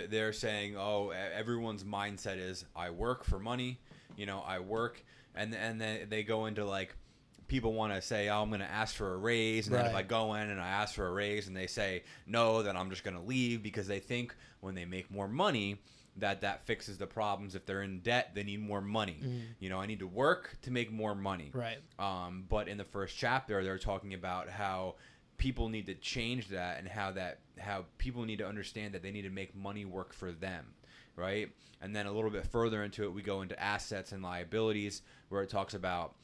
they're saying, oh, everyone's mindset is I work for money, I work, and then they go into like, people want to say, oh, I'm going to ask for a raise, and then if I go in and I ask for a raise and they say no, then I'm just going to leave, because they think when they make more money that fixes the problems. If they're in debt, they need more money. I need to work to make more money. Right. But in the first chapter, they're talking about how people need to change that, and how people need to understand that they need to make money work for them, right? And then a little bit further into it, we go into assets and liabilities, where it talks about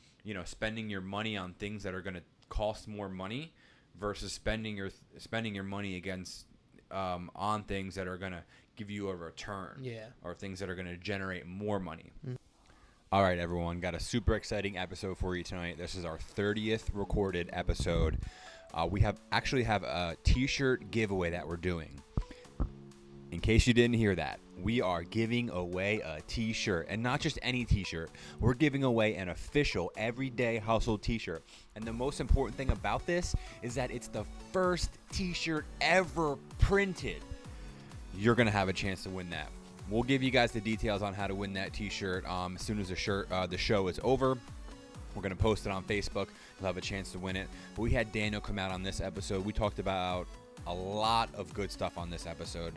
spending your money on things that are going to cost more money versus spending your money against on things that are going to give you a return, or things that are going to generate more money. All right, everyone, got a super exciting episode for you tonight. This is our 30th recorded episode. We have a t-shirt giveaway that we're doing. In case you didn't hear that, we are giving away a t-shirt, and not just any t-shirt. We're giving away an official Everyday Hustle t-shirt. And the most important thing about this is that it's the first t-shirt ever printed. You're going to have a chance to win that. We'll give you guys the details on how to win that t-shirt as soon as the show is over. We're going to post it on Facebook. You'll have a chance to win it. But we had Daniel come out on this episode. We talked about a lot of good stuff on this episode.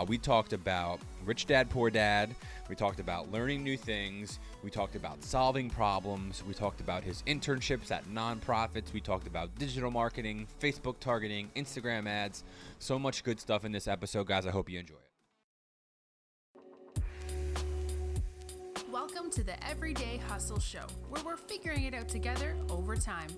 We talked about Rich Dad, Poor Dad. We talked about learning new things. We talked about solving problems. We talked about his internships at nonprofits. We talked about digital marketing, Facebook targeting, Instagram ads. So much good stuff in this episode, guys. I hope you enjoy it. Welcome to the Everyday Hustle Show, where we're figuring it out together over time.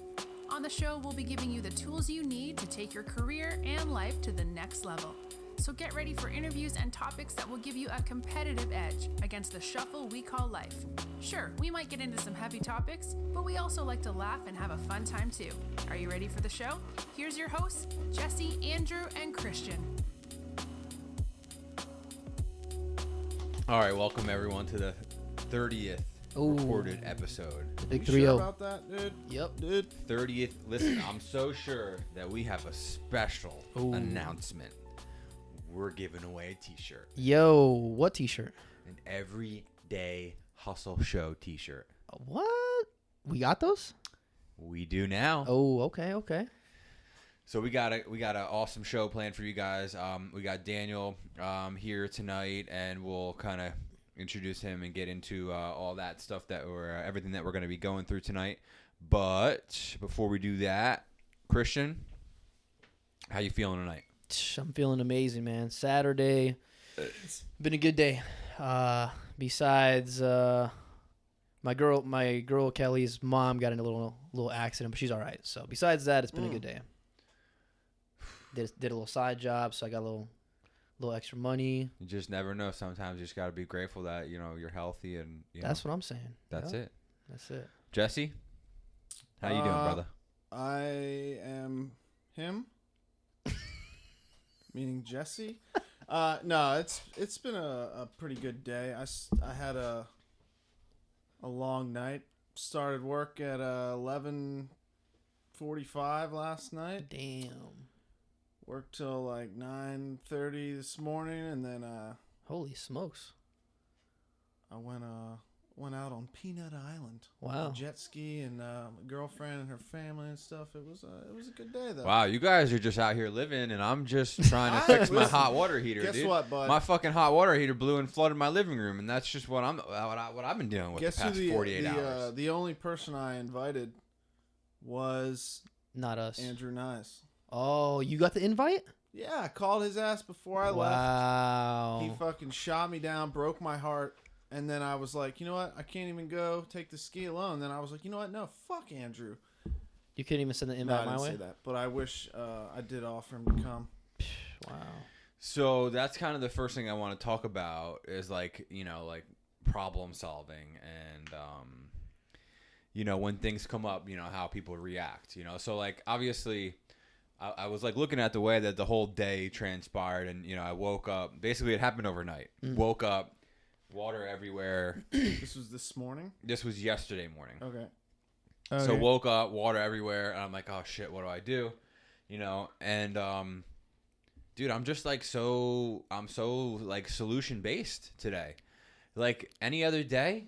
On the show, we'll be giving you the tools you need to take your career and life to the next level. So get ready for interviews and topics that will give you a competitive edge against the shuffle we call life. Sure, we might get into some heavy topics, but we also like to laugh and have a fun time too. Are you ready for the show? Here's your hosts, Jesse, Andrew, and Christian. All right, welcome everyone to the 30th recorded episode. Big You 3-0. sure about that, dude? Yep. Dude. 30th. Listen, I'm so sure that we have a special announcement. We're giving away a t-shirt. Yo, what t-shirt? An Everyday Hustle Show t-shirt. What? We got those? We do now. Oh, okay. So we got an awesome show planned for you guys. We got Daniel here tonight, and we'll kind of introduce him and get into all that stuff everything that we're going to be going through tonight. But before we do that, Christian, how you feeling tonight? I'm feeling amazing, man. Saturday, been a good day. Besides, my girl Kelly's mom got in a little accident, but she's all right. So besides that, it's been a good day. Did a little side job, so I got a little extra money. You just never know. Sometimes you just got to be grateful that you're healthy, and that's what I'm saying. That's it. That's it. Jesse, how you doing, brother? I am him, meaning Jesse. No, it's been a pretty good day. I had a long night. Started work at 11:45 last night. Damn. Worked till like 9:30 this morning, and then Holy smokes. I went out on Peanut Island. Wow. Jet ski and my girlfriend and her family and stuff. It was a good day though. Wow, you guys are just out here living, and I'm just trying to fix my hot water heater. Guess dude. what, bud? My fucking hot water heater blew and flooded my living room, and that's just what I've been dealing with Guess the past who 48 hours. The only person I invited was Not us. Andrew Nyes. Oh, you got the invite? Yeah, I called his ass before I Wow. left. He fucking shot me down, broke my heart, and then I was like, you know what? I can't even go take the ski alone. Then I was like, you know what? No, fuck Andrew. You couldn't even send the No, invite I my didn't way? say that, but I wish I did offer him to come. Wow. So that's kind of the first thing I want to talk about is like problem solving and when things come up, how people react, So like obviously I was like looking at the way that the whole day transpired, and I woke up. Basically, it happened overnight. Woke up, water everywhere. This was this morning? This was yesterday morning. Okay. So woke up, water everywhere, and I'm like, oh shit, what do I do? And dude, I'm just like I'm so like solution based today. Like any other day,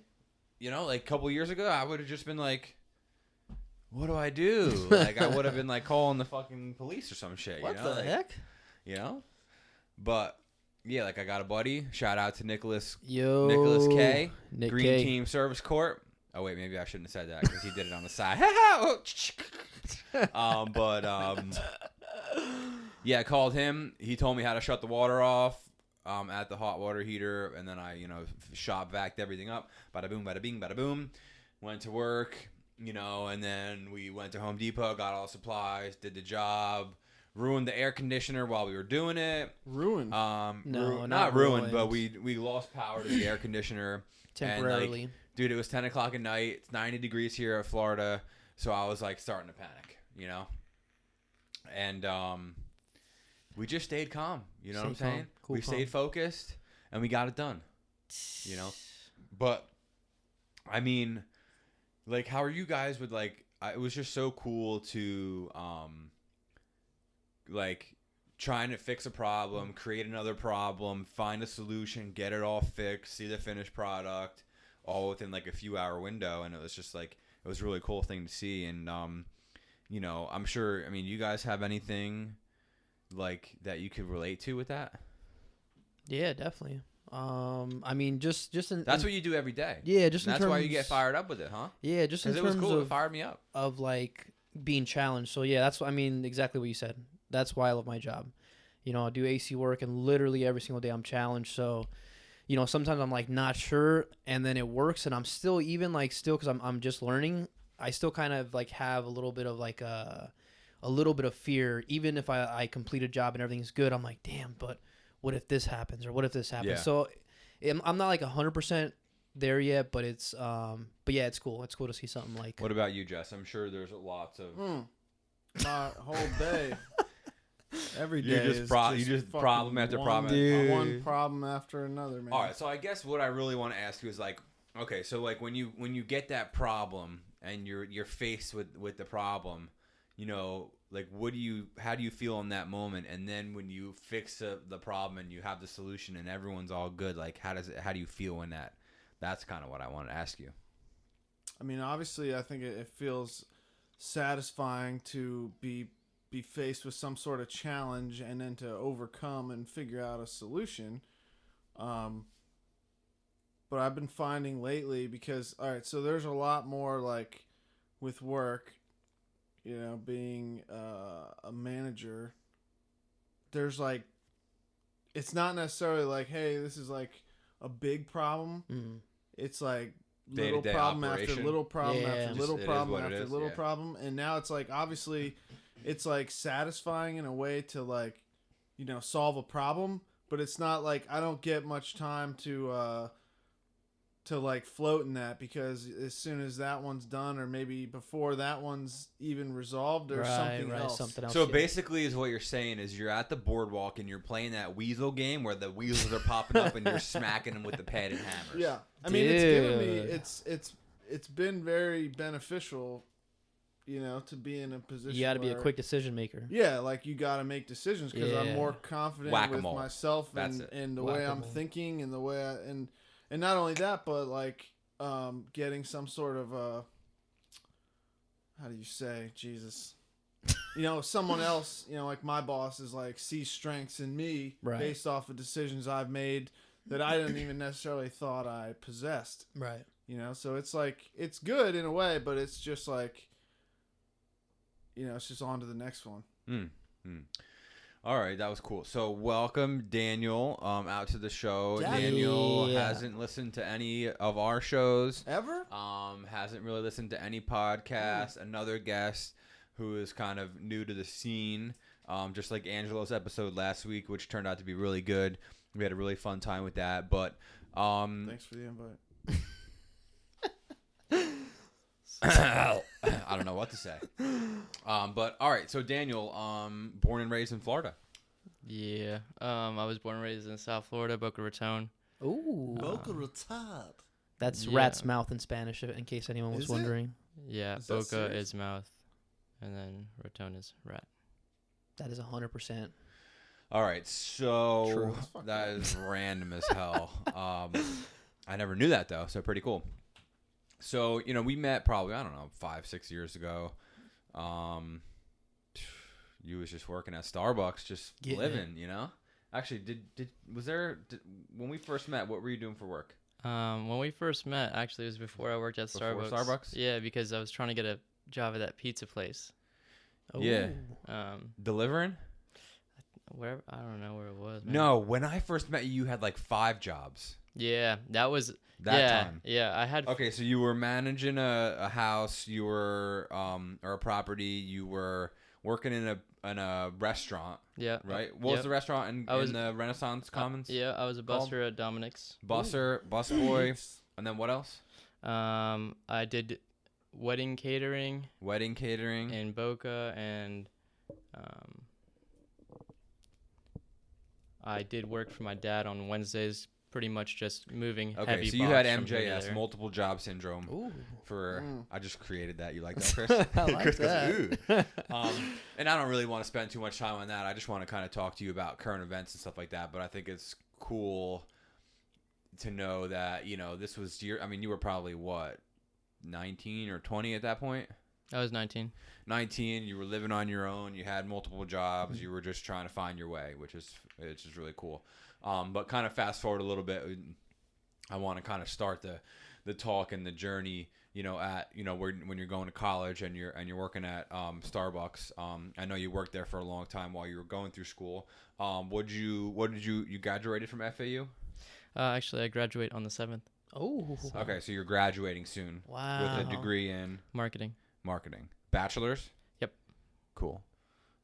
you know, like a couple years ago, I would have just been like, what do I do? Like I would have been like calling the fucking police or some shit. What you know? the Like, heck? You know? But yeah, like I got a buddy. Shout out to Nicholas Yo, K. Nick Green K. Team Service Corp. Oh wait, maybe I shouldn't have said that because he did it on the side. Yeah, I called him. He told me how to shut the water off at the hot water heater, and then I, shop vac everything up. Bada boom, bada bing, bada boom. Went to work, and then we went to Home Depot, got all the supplies, did the job. Ruined the air conditioner while we were doing it. Ruined. No, not ruined, but we lost power to the air conditioner temporarily. And, dude, it was 10 o'clock at night. It's 90 degrees here at Florida, so I was like starting to panic, And we just stayed calm. You know what I'm saying? Cool, we stayed focused and we got it done. But I mean, like, how are you guys with like? It was just so cool to like trying to fix a problem, create another problem, find a solution, get it all fixed, see the finished product, all within like a few hour window. And it was just like, it was a really cool thing to see. And, I'm sure, you guys have anything like that you could relate to with that? Yeah, definitely. Just in that's what you do every day. Yeah, just and in that's why you terms- get fired up with it, huh? Yeah, just in Because terms it was cool. It of fired me up. like being challenged. So yeah, that's exactly what you said. That's why I love my job. I do AC work, and literally every single day I'm challenged. So, sometimes I'm like not sure, and then it works, and I'm still because I'm just learning. I still kind of like have a little bit of like a little bit of fear, even if I complete a job and everything's good. I'm like, damn, but what if this happens, or what if this happens? Yeah. So I'm not like 100% there yet, but it's yeah, it's cool. It's cool to see something like. What about you, Jess? I'm sure there's lots of. My whole day. Every You day just is you just just fucking problem after one- problem. Dude. One problem after another, man. All right, so I guess what I really want to ask you is like, okay, so like when you get that problem and you're faced with the problem, like how do you feel in that moment? And then when you fix the problem and you have the solution and everyone's all good, like how do you feel in that? That's kind of what I want to ask you. Obviously, I think it feels satisfying to be faced with some sort of challenge and then to overcome and figure out a solution. But I've been finding lately because, all right, so there's a lot more like with work, being a manager, there's like, it's not necessarily like, hey, this is like a big problem. Mm. It's like little Day-to-day problem operation. after little problem Yeah. after Just- little it is problem what it after is, little yeah. problem. And now it's like, obviously, it's like satisfying in a way to like, solve a problem, but it's not like I don't get much time to like float in that, because as soon as that one's done, or maybe before that one's even resolved, there's something else. Something else. So yeah. basically, is what you're saying is you're at the boardwalk and you're playing that weasel game where the weasels are popping up and you're smacking them with the padded hammers. Yeah, it's given me Dude. it's been very beneficial, to be in a position. You got to be a where- quick decision maker. Yeah, like you got to make decisions because I'm Yeah. more confident Whack-a-mole. with myself That's and, it. and the way I'm Whack-a-mole. thinking and the way and not only that, but like getting some sort of how do you say, Jesus, someone else, like my boss is like sees strengths in me Right. based off of decisions I've made that I didn't even necessarily thought I possessed. Right. So it's like, it's good in a way, but it's just like, it's just on to the next one. All right, that was cool. So welcome Daniel out to the show. Yeah. Daniel hasn't listened to any of our shows. Ever? Hasn't really listened to any podcasts. Another guest who is kind of new to the scene. Just like Angelo's episode last week, which turned out to be really good. We had a really fun time with that. But Thanks for the invite. I don't know what to say. But all right, so Daniel, born and raised in Florida. Yeah. I was born and raised in South Florida, Boca Raton. Ooh. Boca Raton. That's Yeah. rat's mouth in Spanish, in case anyone was Is it? wondering. Yeah, Is that Boca serious? is mouth, and then Raton is rat. That is 100%. All right, so True. That's fucked that up. is random as hell. I never knew that though, so pretty cool. So we met probably, I don't know, 5-6 years ago. You was just working at Starbucks, just Getting living. Actually, when we first met, what were you doing for work? When we first met, actually, it was before I worked at Before Starbucks. Starbucks? Yeah, because I was trying to get a job at that pizza place. Yeah. Ooh. Delivering? Where I don't know where it was. Man. No, when I first met you, you had like 5 jobs. Yeah, that was That time. Yeah, I had. Okay, so you were managing a house, you were or a property, you were working in a restaurant, Yeah. right? What was Yep. the restaurant in I was- the Renaissance Commons? Yeah, I was a called? busser at Dominic's. Busboy, and then what else? I did wedding catering Wedding catering. in Boca, and I did work for my dad on Wednesdays. Pretty much just moving Okay, heavy. so you had box from here to MJS, there. multiple job syndrome. Ooh. I just created that. You like that, Chris? I like 'Cause, that. and I don't really want to spend too much time on that. I just want to kind of talk to you about current events and stuff like that. But I think it's cool to know that this was you were probably what, 19 or 20 at that point. I was 19. 19. You were living on your own. You had multiple jobs. You were just trying to find your way, which is really cool. But kind of fast forward a little bit. I want to kind of start the talk and the journey, when you're going to college and you're working at Starbucks. I know you worked there for a long time while you were going through school. What did you graduated from FAU? Actually, I graduate on the 7th. Oh. Okay, so you're graduating soon Wow. with a degree in Marketing. marketing, bachelor's. Yep. Cool.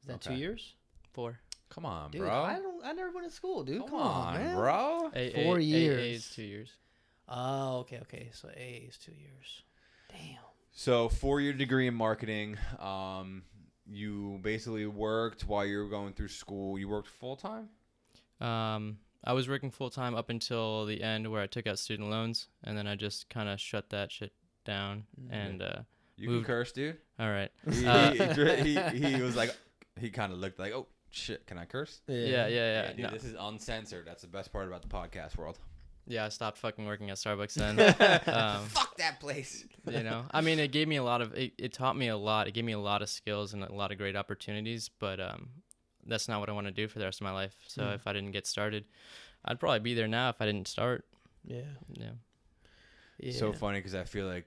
Is that Okay. 2 years? 4. Come on, Dude, bro. I never went to school, dude. Come on, man. bro. 4 years. A is 2 years. Oh, okay. So A is 2 years. Damn. So 4-year degree in marketing. You basically worked while you were going through school. You worked full time? I was working full time up until the end where I took out student loans, and then I just kind of shut that shit down. And You Moved. can curse, dude. all right, He was like, he kind of looked like, oh shit, can I curse? yeah. Dude, No. this is uncensored. That's the best part about the podcast world. Yeah, I stopped fucking working at Starbucks then. Fuck that place. I mean, it gave me a lot of, it taught me a lot. It gave me a lot of skills and a lot of great opportunities, but that's not what I want to do for the rest of my life. So if I didn't get started, I'd probably be there now if I didn't start. Yeah. Yeah. So funny because I feel like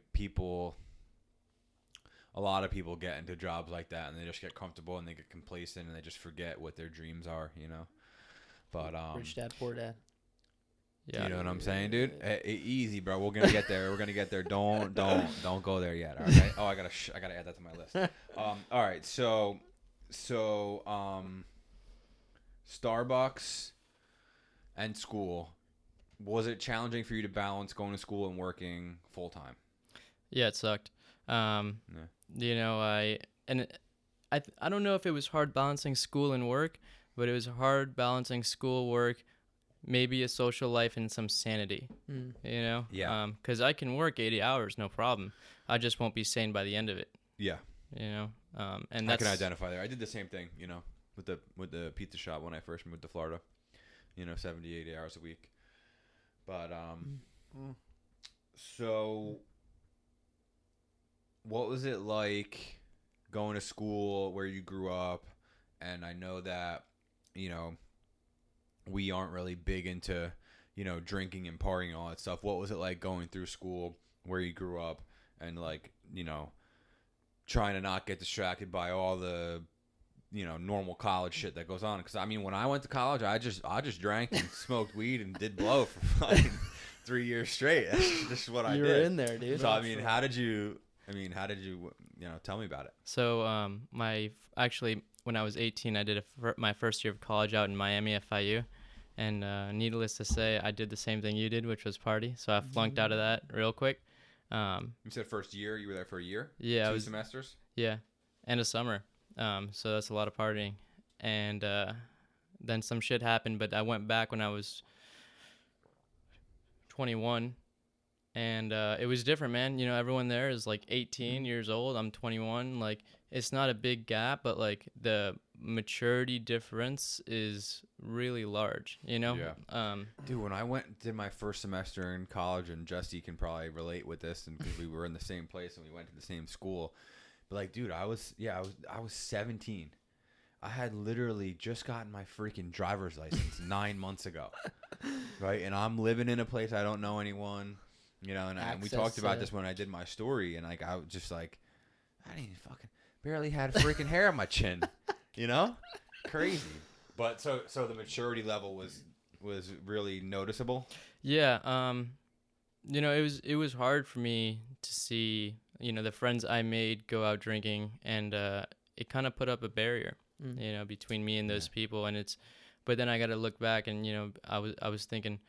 a lot of people get into jobs like that and they just get comfortable and they get complacent and they just forget what their dreams are, But Rich dad, poor dad. Yeah. you know what I'm saying, dude? Easy, bro. We're gonna get there. We're gonna get there. Don't go there yet. All right. Oh, I gotta add that to my list. All right. So, Starbucks and school. Was it challenging for you to balance going to school and working full time? Yeah, it sucked. I don't know if it was hard balancing school and work, but it was hard balancing school, work, maybe a social life and some sanity. Yeah. Because I can work 80 hours, no problem. I just won't be sane by the end of it. Yeah. And I that's can identify there. I did the same thing, with the pizza shop when I first moved to Florida. 70, 80 hours a week. But so what was it like going to school where you grew up? And I know that, we aren't really big into, drinking and partying and all that stuff. What was it like going through school where you grew up and trying to not get distracted by all the normal college shit that goes on? Because when I went to college, I just drank and smoked weed and did blow for fucking 3 years straight. That's just what I You did. were in there, dude. So how did you tell me about it? So actually when I was 18, I did my first year of college out in Miami FIU, and needless to say, I did the same thing you did, which was party. So I flunked out of that real quick. You said first year. You were there for a year. Yeah, 2 semesters. Yeah, and a summer. So that's a lot of partying. And then some shit happened, but I went back when I was 21. And it was different, man. Everyone there is like 18 years old. I'm 21. Like, it's not a big gap, but like the maturity difference is really large, you know? Yeah. Dude, when I did my first semester in college, and Jesse can probably relate with this, and because we were in the same place and we went to the same school, but like, dude, I was 17. I had literally just gotten my freaking driver's license 9 months ago, right? And I'm living in a place I don't know anyone, you know. And we talked about this when I did my story, and like I was just like, I didn't even fucking barely had freaking hair on my chin, you know, crazy. But so the maturity level was really noticeable. Yeah. You know, it was hard for me to see, you know, the friends I made go out drinking, and it kind of put up a barrier, you know, between me and those people. And but then I got to look back, and, you know, I was thinking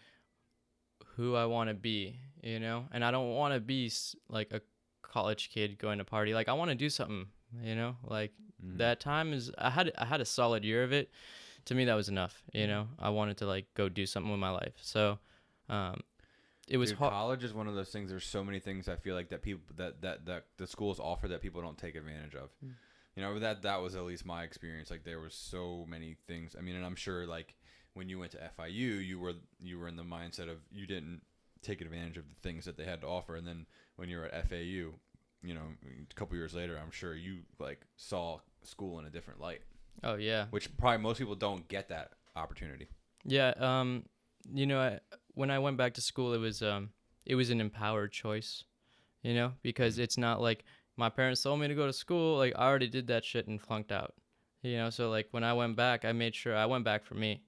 who I want to be, you know, and I don't want to be like a college kid going to party. Like, I want to do something, you know, like that time I had a solid year of it. To me, that was enough, you know. I wanted to like go do something with my life. So, it was hard. College is one of those things. There's so many things I feel like that people that the schools offer that people don't take advantage of. You know, that was at least my experience. Like, there was so many things. I mean, and I'm sure like when you went to FIU, you were in the mindset of you didn't take advantage of the things that they had to offer. And then when you were at FAU, you know, a couple years later, I'm sure you like saw school in a different light. Oh yeah. Which probably most people don't get that opportunity. Yeah. You know, when I went back to school, it was an empowered choice, you know, because it's not like my parents told me to go to school. Like, I already did that shit and flunked out, you know. So like when I went back, I made sure I went back for me.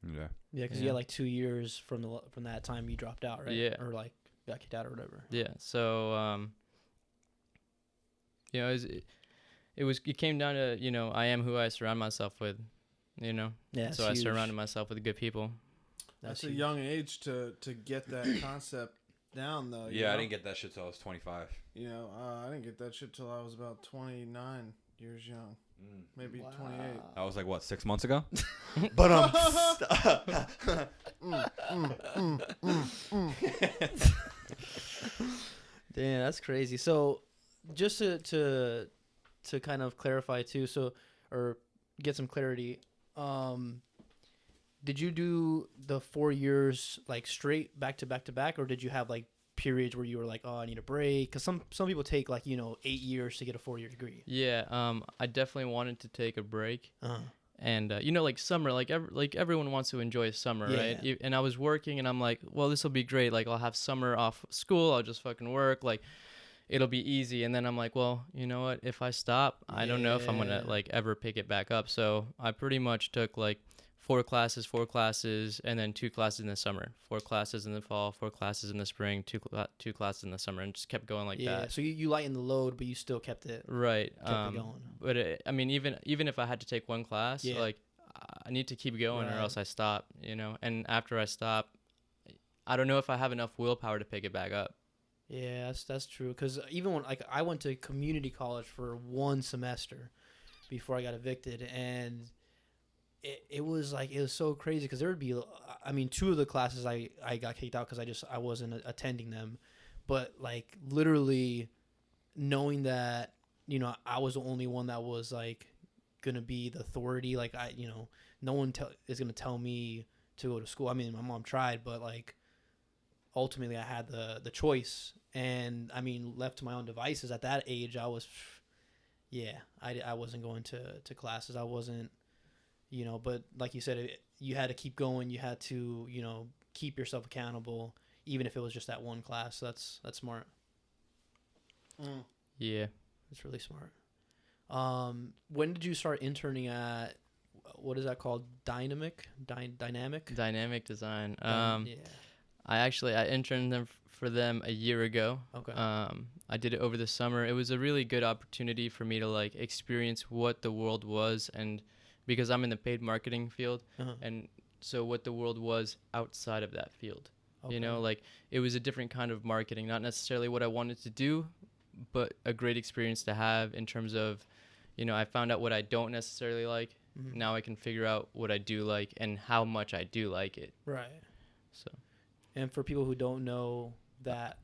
Yeah. Yeah, because you had like 2 years from that time you dropped out, right? Yeah. Or like got kicked out or whatever. Yeah. So you know, it came down to, you know, I am who I surround myself with, you know. Yeah. So I surrounded myself with good people. That's a young age to get that concept down, though. Yeah, I didn't get that shit till I was 25. You know, I didn't get that shit till I was about 29 years young. Maybe 28. I was like, what, 6 months ago? But Damn, that's crazy. So, just to kind of clarify too, or get some clarity, did you do the 4 years like straight back to back to back, or did you have like periods where you were like, oh, I need a break? Because some people take like, you know, 8 years to get a 4-year degree. Yeah. I definitely wanted to take a break. Uh-huh. And you know, like summer, like everyone wants to enjoy summer, Yeah. right? And I was working, and I'm like, well, this will be great. Like, I'll have summer off school. I'll just fucking work. Like, it'll be easy. And then I'm like, well, you know what? If I stop, I don't know if I'm gonna like ever pick it back up. So I pretty much took like 4 classes, and then 2 classes in the summer, 4 classes in the fall, 4 classes in the spring, 2 classes in the summer, and just kept going like that. Yeah, so you lightened the load, but you still kept it Right. kept it going. But I mean, even if I had to take 1 class, like, I need to keep going, or else I stop, you know. And after I stop, I don't know if I have enough willpower to pick it back up. Yeah, that's true. Because even when like I went to community college for 1 semester before I got evicted, and it was so crazy because there would be, I mean, 2 of the classes I got kicked out because I wasn't attending them, but like literally knowing that, you know, I was the only one that was like gonna be the authority. Like, you know, no one is gonna tell me to go to school. I mean, my mom tried, but like ultimately I had the choice. And I mean, left to my own devices at that age, I was, I wasn't going to classes. I wasn't, you know, but like you said, you had to keep going. You had to, you know, keep yourself accountable, even if it was just that 1 class. So that's smart. Yeah. It's really smart. When did you start interning at, what is that called? Dynamic Design. Yeah. I interned for them a year ago. Okay. I did it over the summer. It was a really good opportunity for me to like experience what the world was, and because I'm in the paid marketing field, and so what the world was outside of that field. Okay. You know, like, it was a different kind of marketing, not necessarily what I wanted to do, but a great experience to have in terms of, you know, I found out what I don't necessarily like. Mm-hmm. Now I can figure out what I do like and how much I do like it. Right. So. And for people who don't know that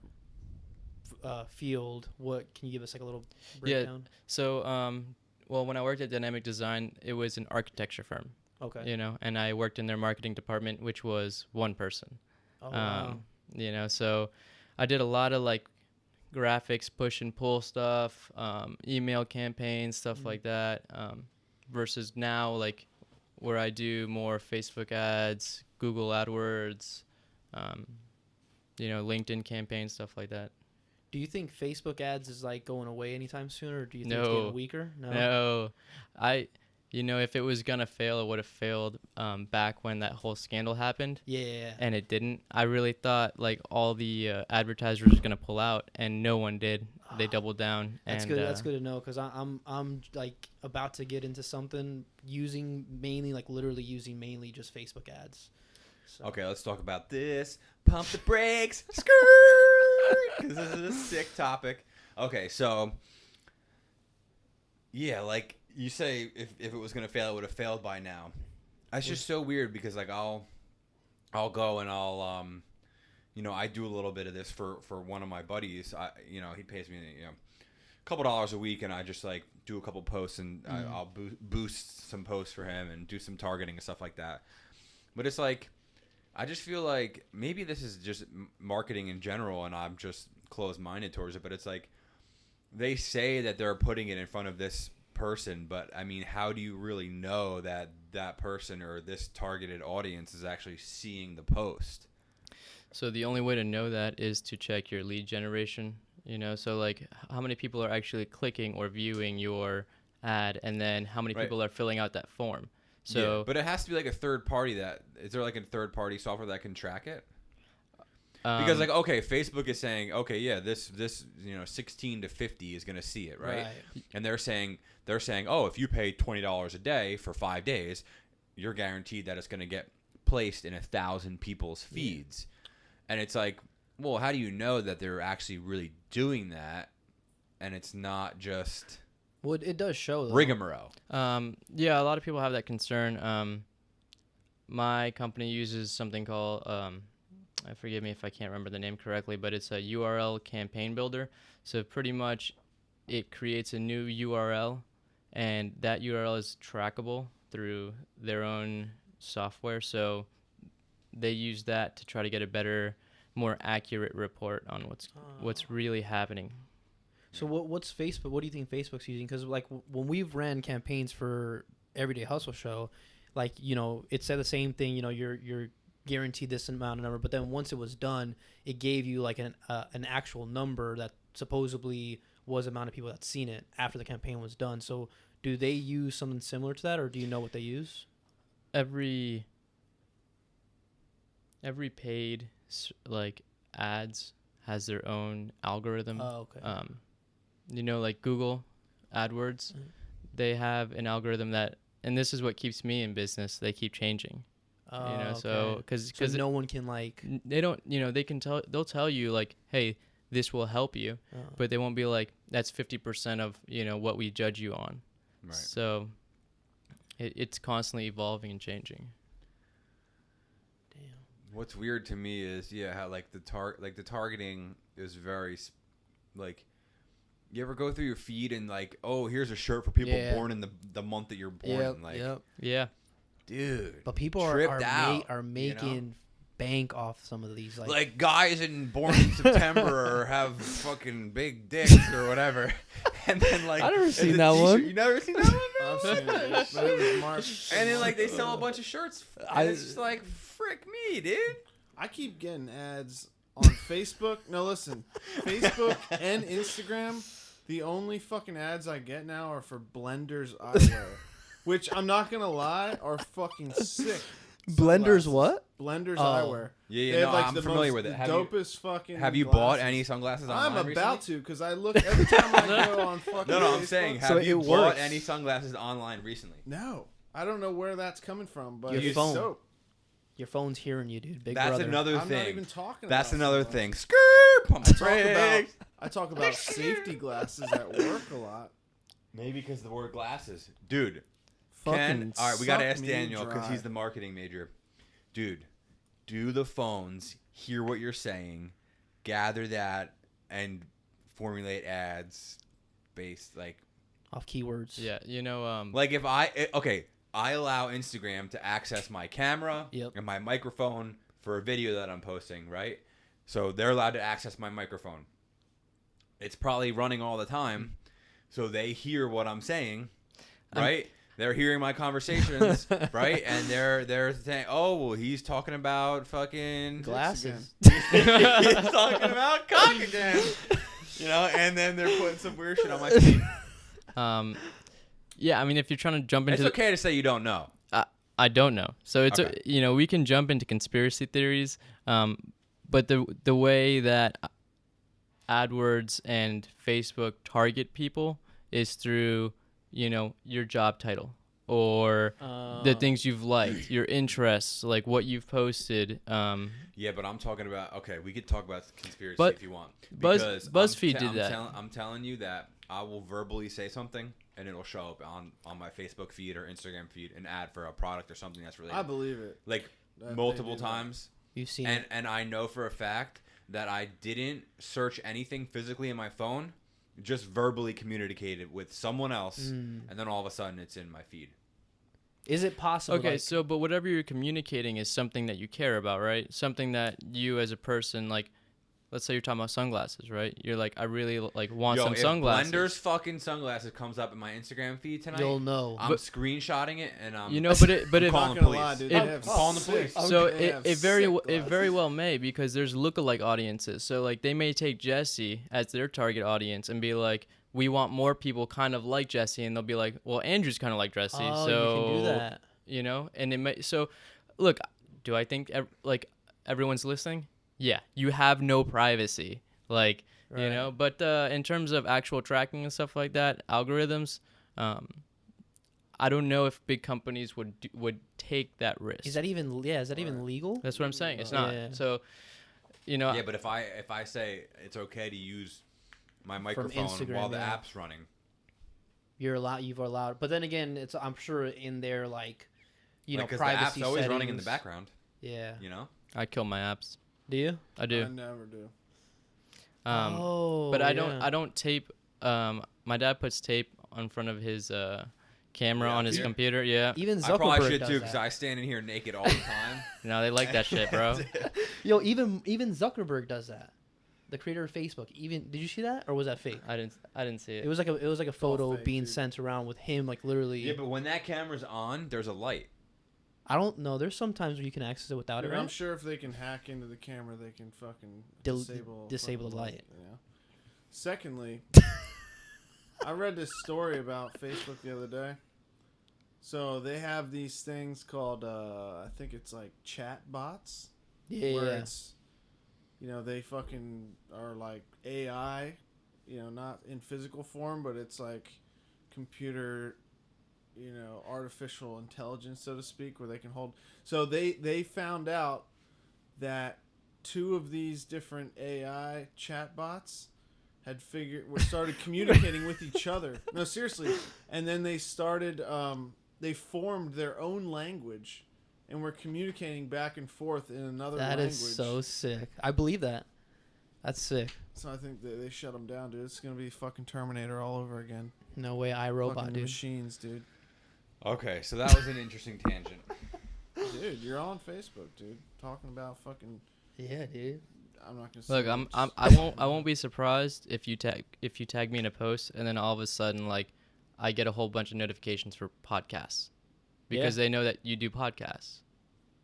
field, what can you give us like a little breakdown? Yeah. So well, when I worked at Dynamic Design, it was an architecture firm, Okay. you know, and I worked in their marketing department, which was one person. Oh, wow. You know, so I did a lot of like graphics, push and pull stuff, email campaigns, stuff like that. Versus now, like where I do more Facebook ads, Google AdWords, you know, LinkedIn campaigns, stuff like that. Do you think Facebook ads is like going away anytime soon, or do you think it's No. getting weaker? No, you know, if it was gonna fail, it would have failed back when that whole scandal happened. Yeah. And it didn't. I really thought like all the advertisers were gonna pull out, and no one did. They doubled down. That's and, good. That's good to know, because I'm like about to get into something literally using mainly just Facebook ads. So. Okay, let's talk about this. Pump the brakes. Skirt. Because this is a sick topic. Okay, so yeah, like you say, if it was gonna fail, it would have failed by now. That's just so weird because like I'll go and I'll you know, I do a little bit of this for one of my buddies. You know, he pays me a couple dollars a week, and I just like do a couple posts, and I'll boost some posts for him and do some targeting and stuff like that. But it's like, I just feel like maybe this is just marketing in general, and I'm just closed-minded towards it. But it's like they say that they're putting it in front of this person, but I mean, how do you really know that that person or this targeted audience is actually seeing the post? So the only way to know that is to check your lead generation, you know, so like how many people are actually clicking or viewing your ad, and then how many people are filling out that form. So yeah, but it has to be like a third party. Is there like a third party software that can track it? Because like, okay, Facebook is saying, okay, yeah, this 16 to 50 is going to see it, right? And they're saying, oh, if you pay $20 a day for 5 days, you're guaranteed that it's going to get placed in 1,000 people's feeds. And it's like, well, how do you know that they're actually really doing that, and it's not just Well, it does show though. rigmarole? Yeah, a lot of people have that concern. My company uses something called forgive me if I can't remember the name correctly, but it's a URL campaign builder. So pretty much it creates a new URL, and that URL is trackable through their own software. So they use that to try to get a better, more accurate report on what's really happening. So what's Facebook? What do you think Facebook's using? Because like when we've ran campaigns for Everyday Hustle Show, like, you know, it said the same thing. You know, you're guaranteed this amount of number, but then once it was done, it gave you like an actual number that supposedly was the amount of people that seen it after the campaign was done. So do they use something similar to that, or do you know what they use? Every paid like ads has their own algorithm. Oh, okay. You know, like Google AdWords, they have an algorithm that, and this is what keeps me in business. They keep changing. You know, okay. so because no one can like. they don't, you know, they'll tell you like, hey, this will help you, but they won't be like, that's 50% of, you know, what we judge you on. Right. So it's constantly evolving and changing. What's weird to me is how like the targeting is very like, you ever go through your feed and like, oh, here's a shirt for people born in the month that you're born in, Yeah, dude. But people are making bank off some of these like guys born in September have fucking big dicks or whatever, and then like I never seen that one. You never seen that one? I've seen it, but it was March. And then like they sell a bunch of shirts. And it's just like, frick me, dude. I keep getting ads on Facebook. No, listen, Facebook and Instagram. The only fucking ads I get now are for Blenders eyewear, which I'm not gonna lie, are fucking sick. Blenders Sunglasses. what? Blenders Oh. eyewear. Yeah, They have, like, I'm the familiar most- with it. the dopest fucking. Have you glasses. bought any sunglasses online I'm about recently? to, because I look every time I go on fucking. No, I'm Facebook. saying, So have you it bought works. any sunglasses online recently? No, I don't know where that's coming from, but Your it's phone. dope. Your phone's hearing you, dude. Big That's brother. another I'm thing. not even talking. That's about another sunglasses. thing. Skirt, pump I talk about brakes. safety glasses at work a lot. Maybe because the word glasses, dude. Fucking Ken, all right, we gotta suck ask me Daniel because dry. he's the marketing major. Dude, do the phones hear what you're saying, gather that, and formulate ads based like off keywords. Yeah, Like if I allow Instagram to access my camera Yep. and my microphone for a video that I'm posting, right? So they're allowed to access my microphone. It's probably running all the time, so they hear what I'm saying, right? They're hearing my conversations, right? And they're saying, "Oh, well, he's talking about fucking Glasses. he's talking about cock again." And then they're putting some weird shit on my feed. yeah, I mean, if you're trying to jump into It's okay to say you don't know. I don't know. So it's Okay. we can jump into conspiracy theories, but the way that AdWords and Facebook target people is through your job title or the things you've liked, your interests, like what you've posted. Yeah, but I'm talking about. Okay, we could talk about conspiracy But if you want. BuzzFeed I'm did that. I'm telling you that I will verbally say something, and it'll show up on my Facebook feed or Instagram feed, an ad for a product or something that's related. I believe it. Like They multiple do that. times, You've seen it. and I know for a fact that I didn't search anything physically in my phone, just verbally communicated with someone else, and then all of a sudden it's in my feed. Is it possible? Okay, like- so but whatever you're communicating is something that you care about, right? Something that you as a person, like, let's say you're talking about sunglasses, right? You're like, I really want some if sunglasses. Blender's fucking sunglasses comes up in my Instagram feed tonight, you'll know. I'm screenshotting it and I'm but I'm if calling Not gonna police. lie, dude. If- They have I'm calling the sick- police. So they have it sick very glasses. well may, because there's lookalike audiences. So like they may take Jesse as their target audience and be like, we want more people kind of like Jesse, and they'll be like, well, Andrew's kind of like Jesse, Oh, so you can do that. and it may. So look, do I think like everyone's listening? Yeah, you have no privacy, like Right. But in terms of actual tracking and stuff like that, algorithms, I don't know if big companies would take that risk. Is that even legal? That's what I'm saying. It's not. Yeah. So, Yeah, but if I say it's okay to use my microphone Instagram, while the yeah. app's running, You've allowed. But then again, I'm sure in their like because the privacy app's always running in the settings. background. Yeah. I kill my apps. Do you? I do. I never do. But I don't tape. My dad puts tape on front of his camera Yeah, on his here. computer. Yeah. Even I probably Zuckerberg should does too because that. I stand in here naked all the time. No, they like that shit, bro. Yo, even Zuckerberg does that. The creator of Facebook. Even did you see that or was that fake? I didn't see it. It was like a photo fake, being dude. sent around with him like literally. Yeah, but when that camera's on, there's a light. I don't know. There's sometimes where you can access it without Dude, it. I'm Right? sure if they can hack into the camera, they can fucking Disable fucking the light. Yeah. Secondly, I read this story about Facebook the other day. So they have these things called, I think it's like chat bots, Yeah. where Yeah. it's, they fucking are like AI, not in physical form, but it's like computer, artificial intelligence, so to speak, where they can hold. So they found out that 2 of these different AI chatbots started communicating with each other. No, seriously. And then they started, they formed their own language and were communicating back and forth in another That language. is so sick. I believe that. That's sick. So I think they shut them down, dude. It's going to be fucking Terminator all over again. No way, iRobot, Fucking dude. machines, dude. Okay, so that was an interesting tangent. Dude, you're on Facebook, dude. Talking about fucking... Yeah, dude. I'm not going to say... Look, names. I won't be surprised if you tag me in a post and then all of a sudden like I get a whole bunch of notifications for podcasts because they know that you do podcasts.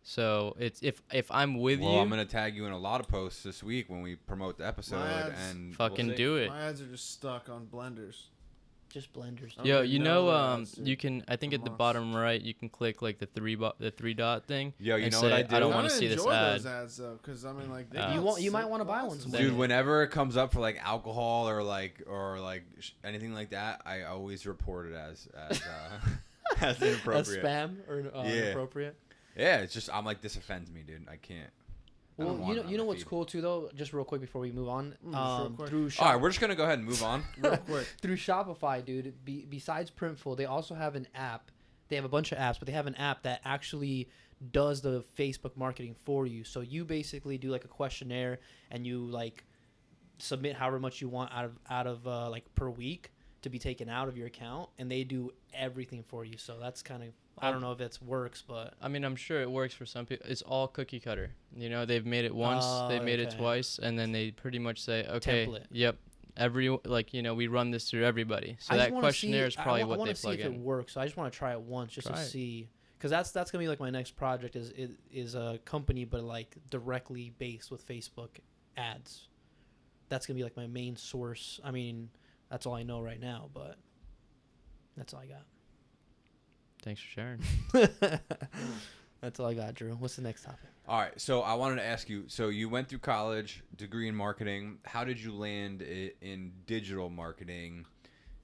So it's if I'm with Well, you, I'm gonna tag you in a lot of posts this week when we promote the episode, ads. and fucking we'll see. do it. My ads are just stuck on blenders. Just blenders. I don't Yo, even you know know, what ads, dude. you can. I think For at the months. bottom right, you can click like the three dot thing. Yo, you and know say, what I do? I don't I want to I see this enjoy ad. those ads though, because I mean, like they You got you might sick wanna buy one glasses. someday. Dude, whenever it comes up for like alcohol or like anything like that, I always report it as as That's inappropriate. spam or Yeah. inappropriate. Yeah, it's just I'm like, this offends me, dude. I can't. I don't Well, want it on you know my what's feed. cool too though. Just real quick before we move on, just real quick. through All Shop, right, we're just gonna go ahead and move on. Real quick. through Shopify, dude. Besides Printful, they also have an app. They have a bunch of apps, but they have an app that actually does the Facebook marketing for you. So you basically do like a questionnaire and you like submit however much you want out of like per week, to be taken out of your account, and they do everything for you. So that's kind of, I don't know if it works, but I mean, I'm sure it works for some people. It's all cookie cutter. You know, they've made it once, they've made it okay. twice, and then they pretty much say, okay, Template. yep, we run this through everybody. So I just that wanna questionnaire see, is probably what I they want to see plug if it in. works. So I just want to try it once just Try to it. see, because that's gonna be like my next project is a company, but like directly based with Facebook ads. That's gonna be like my main source. I mean, that's all I know right now, but that's all I got. Thanks for sharing. That's all I got, Drew. What's the next topic? All right, so I wanted to ask you. So you went through college, degree in marketing. How did you land in digital marketing?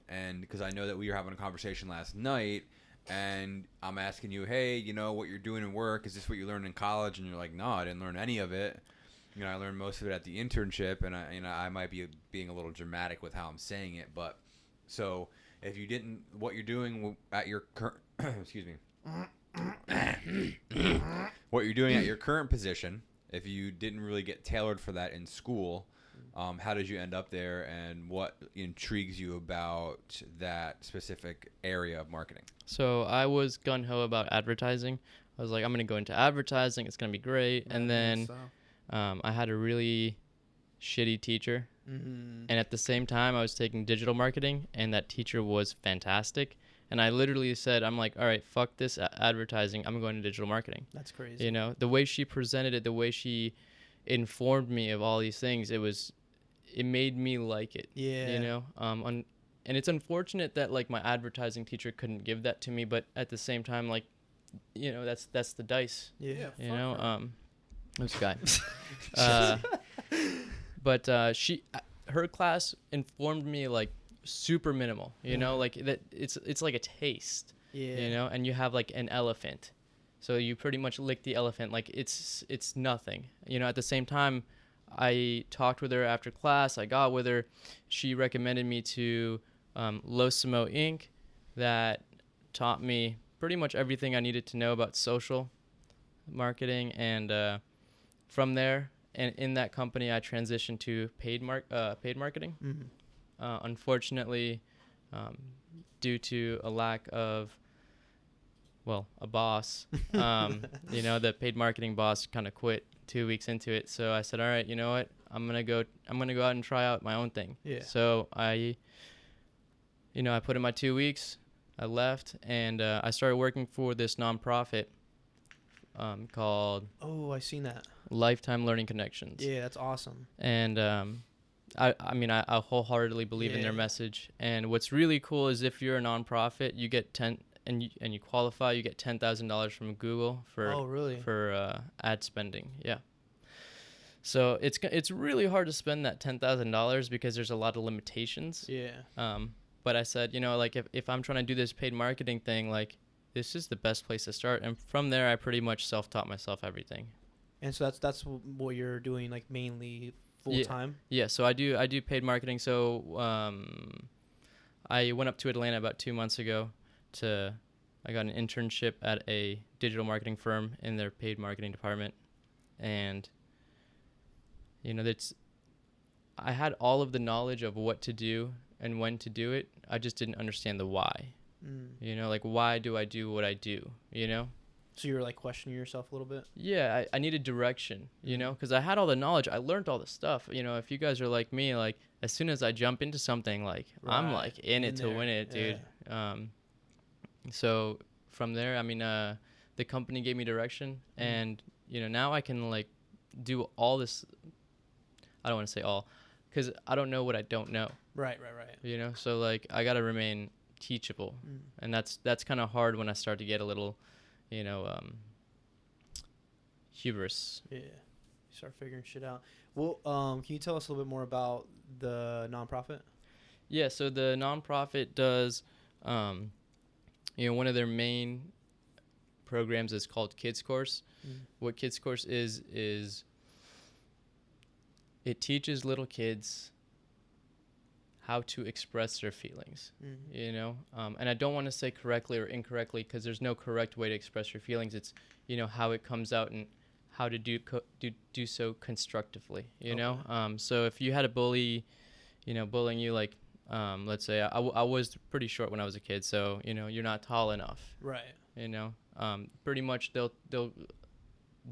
And because I know that we were having a conversation last night, and I'm asking you, hey, you know what you're doing in work? Is this what you learned in college? And you're like, no, I didn't learn any of it. You know, I learned most of it at the internship, and I might be being a little dramatic with how I'm saying it, but so if you didn't, what you're doing at your current, excuse me. What you're doing at your current position, if you didn't really get tailored for that in school, how did you end up there, and what intrigues you about that specific area of marketing? So I was gung-ho about advertising. I was like, I'm going to go into advertising. It's going to be great. And then I had a really shitty teacher. Mm-hmm. And at the same time, I was taking digital marketing, and that teacher was fantastic. And I literally said, I'm like, all right, fuck this advertising. I'm going to digital marketing. That's crazy. You know, the way she presented it, the way she informed me of all these things, it made me like it. Yeah. You know, and it's unfortunate that like my advertising teacher couldn't give that to me, but at the same time, like, you know, that's the dice. Yeah. You know, this guy. But her class informed me like super minimal, you know, like that it's like a taste, Yeah. you know, and you have like an elephant, so you pretty much lick the elephant like it's nothing, you know. At the same time, I talked with her after class. I got with her. She recommended me to Losimo Inc. that taught me pretty much everything I needed to know about social marketing, and from there, and in that company, I transitioned to paid marketing. Mm-hmm. Unfortunately, due to a lack of, well, a boss, you know, the paid marketing boss kind of quit 2 weeks into it. So I said, all right, you know what? I'm gonna go out and try out my own thing. Yeah. So I put in my 2 weeks. I left, and I started working for this nonprofit called Oh, I seen that. Lifetime Learning Connections. Yeah, that's awesome. And I wholeheartedly believe in their Yeah. message. And what's really cool is if you're a nonprofit, you get and you qualify, you get $10,000 from Google for ad spending. Yeah. So it's really hard to spend that $10,000 because there's a lot of limitations. Yeah. But I said, you know, like if I'm trying to do this paid marketing thing, like this is the best place to start. And from there, I pretty much self-taught myself everything. And so that's what you're doing, like mainly full time. Yeah, so I do paid marketing. So I went up to Atlanta about 2 months ago. I got an internship at a digital marketing firm in their paid marketing department, and you know I had all of the knowledge of what to do and when to do it. I just didn't understand the why. You know, like why do I do what I do? You know. So you're like questioning yourself a little bit? Yeah, I needed direction, you know, because I had all the knowledge. I learned all the stuff. You know, if you guys are like me, like as soon as I jump into something, like I'm like in it to win it, dude. Yeah. So from there, I mean, the company gave me direction, and you know, now I can like do all this. I don't want to say all, because I don't know what I don't know. Right. You know, so like I gotta remain teachable, and that's kind of hard when I start to get a little, you know, hubris. Yeah. You start figuring shit out. Well, can you tell us a little bit more about the nonprofit? Yeah, so the nonprofit does, you know, one of their main programs is called Kids Course. What Kids Course is it teaches little kids how to express their feelings, you know? And I don't want to say correctly or incorrectly, because there's no correct way to express your feelings. It's, you know, how it comes out and how to do so constructively, you know? So if you had a bully, you know, bullying you, like let's say I was pretty short when I was a kid, so you're not tall enough. Right. Pretty much they'll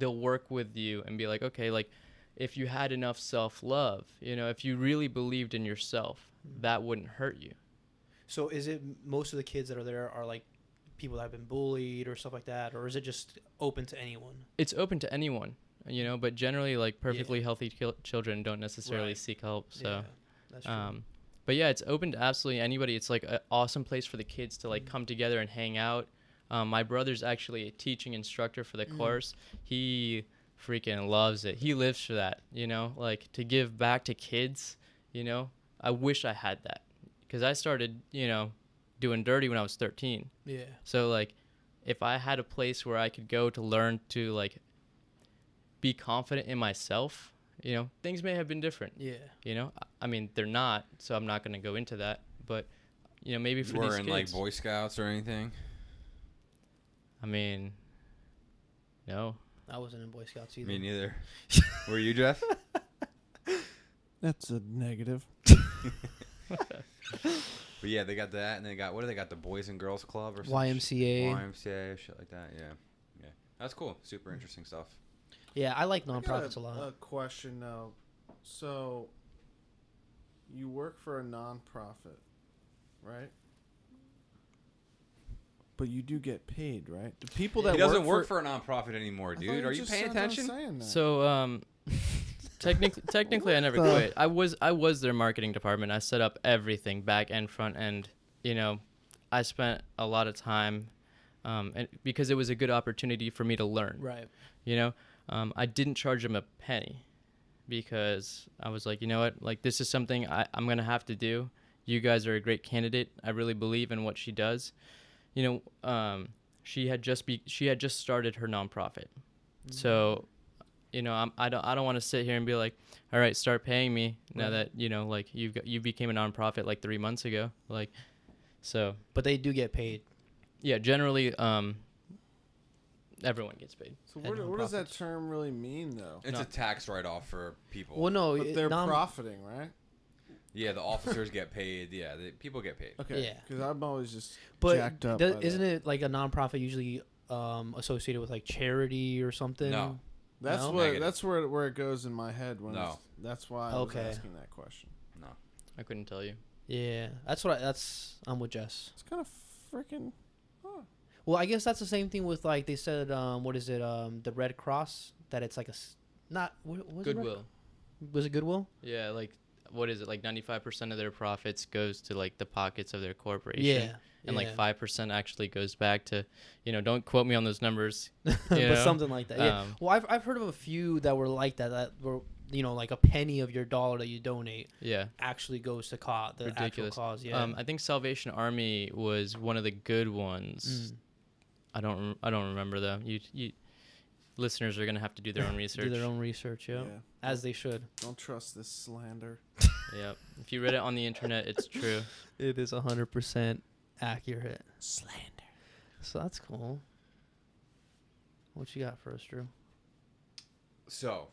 work with you and be like, okay, like if you had enough self-love, if you really believed in yourself, that wouldn't hurt you. So is it most of the kids that are there are like people that have been bullied or stuff like that, or is it just open to anyone? It's open to anyone, but generally like perfectly healthy children don't necessarily seek help. So, yeah, that's true. but yeah, it's open to absolutely anybody. It's like an awesome place for the kids to like come together and hang out. My brother's actually a teaching instructor for the course. He freaking loves it. He lives for that, like to give back to kids, I wish I had that because I started, doing dirty when I was 13. Yeah. So like if I had a place where I could go to learn to like be confident in myself, things may have been different. Yeah. I mean, they're not, so I'm not going to go into that, but maybe for You these were in kids, like Boy Scouts or anything? I mean, no. I wasn't in Boy Scouts either. Me neither. Were you, Jeff? That's a negative. But yeah, they got that, and they got, what do they got, the Boys and Girls Club or something? YMCA, shit like that, yeah. That's cool. Super interesting stuff. Yeah, I like nonprofits a lot. A question though. So, you work for a nonprofit, right? But you do get paid, right? The people that He doesn't work for a nonprofit anymore, I thought dude. Are you just paying said I was attention? saying that. So, technically I never quit. I was their marketing department. I set up everything, back end, front end. I spent a lot of time, and because it was a good opportunity for me to learn. Right. I didn't charge them a penny because I was like, you know what, like this is something I'm gonna have to do. You guys are a great candidate. I really believe in what she does. She had just started her nonprofit, so. I don't want to sit here and be like, all right, start paying me now that like you became a nonprofit like 3 months ago, like, so. But they do get paid. Yeah, generally, everyone gets paid. So what does that term really mean, though? It's a tax write-off for people. Well, no, But they're profiting, right? Yeah, the officers get paid. Yeah, people get paid. Okay. Yeah. Because I'm always just But jacked up. isn't it like a nonprofit usually associated with like charity or something? No. That's No? what. Negative. That's where it goes in my head when. No. That's why I was asking that question. No. I couldn't tell you. Yeah, I'm with Jess. It's kind of freaking. Well, I guess that's the same thing with like they said. What is it? The Red Cross. That it's like not what was Goodwill. Was it Goodwill? Yeah, like what is it? Like 95% of their profits goes to like the pockets of their corporation. Yeah. And like 5% actually goes back to, don't quote me on those numbers. But something like that. Yeah. Well, I've heard of a few that were like that. That were like a penny of your dollar that you donate. Yeah. Actually goes to the Ridiculous. actual cause. Yeah. I think Salvation Army was one of the good ones. I don't remember though. You listeners are gonna have to do their own research. Do their own research. Yeah. As they should. Don't trust this slander. Yep. If you read it on the internet, it's true. It is 100% accurate. Slander. So that's cool. What you got for us, Drew? So,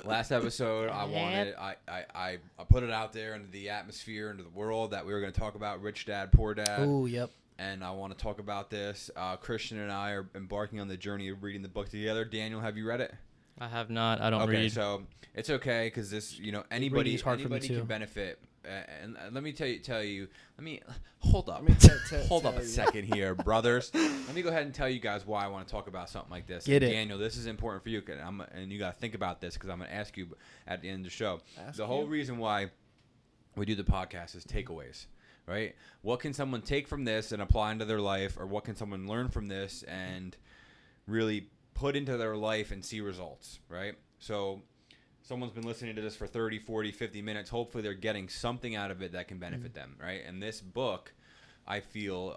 last episode, I put it out there into the atmosphere, into the world that we were going to talk about Rich Dad, Poor Dad. Oh, yep. And I want to talk about this. Christian and I are embarking on the journey of reading the book together. Daniel, have you read it? I have not. I don't read. Okay, so it's okay because this, anybody can benefit. And let me tell you. Let me hold up. Hold up a second here, brothers. Let me go ahead and tell you guys why I want to talk about something like this. Get it. Daniel, this is important for you, and you got to think about this because I'm going to ask you at the end of the show. Whole reason why we do the podcast is takeaways, right? What can someone take from this and apply into their life, or what can someone learn from this and really put into their life and see results, right? So someone's been listening to this for 30, 40, 50 minutes. Hopefully they're getting something out of it that can benefit them, right? And this book, I feel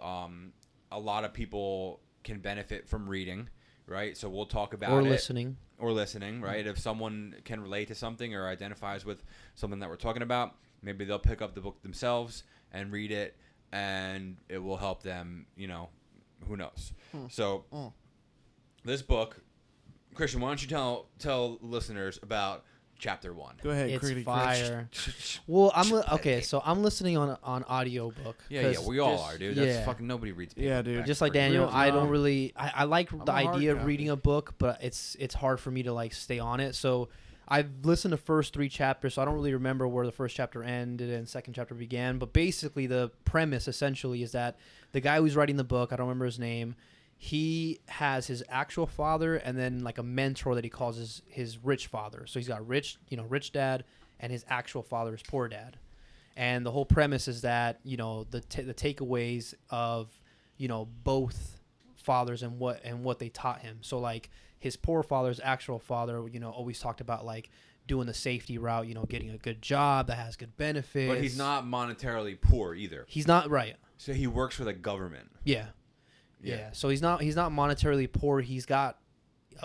a lot of people can benefit from reading, right? So we'll talk about or it. Or listening, right? If someone can relate to something or identifies with something that we're talking about, maybe they'll pick up the book themselves and read it, and it will help them, who knows. So this book, Christian, why don't you tell listeners about chapter 1. Go ahead, It's Crickety fire. Crick. Well, okay, so I'm listening on audiobook. Yeah, 'cause we all just- are, dude. That's yeah. fucking nobody reads. Yeah, dude. paperback Just like for Daniel, Real- I don't no. really. I like I'm the a hard idea of copy. reading a book, but it's hard for me to like stay on it. So I've listened to first 3 chapters, so I don't really remember where the first chapter ended and second chapter began. But basically, the premise essentially is that the guy who's writing the book, I don't remember his name, he has his actual father and then like a mentor that he calls his rich father. So he's got rich dad, and his actual father is poor dad. And the whole premise is that, the takeaways of, both fathers and what they taught him. So like his poor father's actual father, always talked about like doing the safety route, getting a good job that has good benefits. But he's not monetarily poor either. He's not right. So he works for the government. Yeah. Yeah. So he's not monetarily poor. He's got